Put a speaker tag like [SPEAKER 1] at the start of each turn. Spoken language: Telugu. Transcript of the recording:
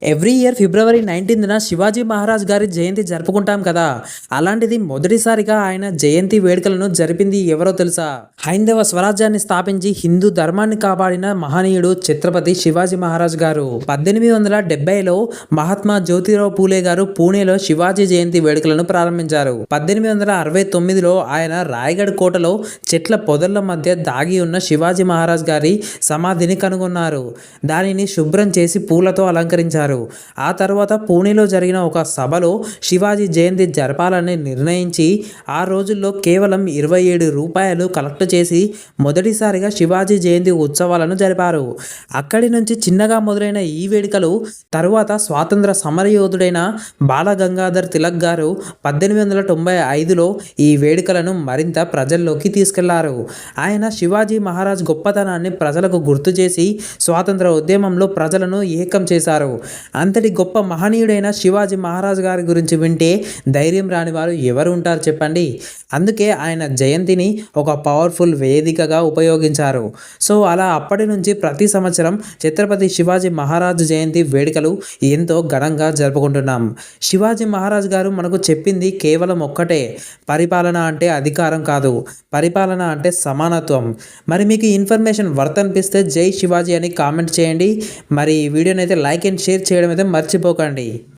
[SPEAKER 1] Every year February 19న Shivaji Maharaj గారి జయంతి జరుపుకుంటాం కదా. అలాంటిది మొదటిసారిగా ఆయన జయంతి వేడుకలను జరిపింది ఎవరో తెలుసా? హైందవ స్వరాజ్యాన్ని స్థాపించి హిందూ ధర్మాన్ని కాపాడిన మహనీయుడు ఛత్రపతి శివాజీ మహారాజ్ గారు. 1870లో మహాత్మా జ్యోతిరావు పూలే గారు పూణేలో శివాజీ జయంతి వేడుకలను ప్రారంభించారు. 1869లో ఆయన రాయగఢ్ కోటలో చెట్ల పొదల మధ్య దాగి ఉన్న శివాజీ మహారాజ్ గారి సమాధిని కనుగొన్నారు. దానిని శుభ్రం చేసి పూలతో అలంకరించారు. ఆ తర్వాత పూణేలో జరిగిన ఒక సభలో శివాజీ జయంతి జరపాలని నిర్ణయించి ఆ రోజుల్లో కేవలం 27 రూపాయలు కలెక్ట్ చేసి మొదటిసారిగా శివాజీ జయంతి ఉత్సవాలను జరిపారు. అక్కడి నుంచి చిన్నగా మొదలైన ఈ వేడుకలు తరువాత స్వాతంత్ర సమరయోధుడైన బాలగంగాధర్ తిలక్ గారు 1895లో ఈ వేడుకలను మరింత ప్రజల్లోకి తీసుకెళ్లారు. ఆయన శివాజీ మహారాజ్ గొప్పతనాన్ని ప్రజలకు గుర్తు చేసి స్వాతంత్ర ఉద్యమంలో ప్రజలను ఏకం చేశారు. అంతటి గొప్ప మహనీయుడైన శివాజీ మహారాజ్ గారి గురించి వింటే ధైర్యం రాని వారు ఎవరు ఉంటారు చెప్పండి. అందుకే ఆయన జయంతిని ఒక పవర్ఫుల్ వేదికగా ఉపయోగించారు. సో అలా అప్పటి నుంచి ప్రతి సంవత్సరం ఛత్రపతి శివాజీ మహారాజ్ జయంతి వేడుకలు ఎంతో ఘనంగా జరుపుకుంటున్నాం. శివాజీ మహారాజ్ గారు మనకు చెప్పింది కేవలం ఒక్కటే, పరిపాలన అంటే అధికారం కాదు, పరిపాలన అంటే సమానత్వం. మరి మీకు ఇన్ఫర్మేషన్ వర్త్ అనిపిస్తే జై శివాజీ అని కామెంట్ చేయండి. మరి ఈ వీడియోని అయితే లైక్ అండ్ షేర్ చేయడం అయితే మర్చిపోకండి.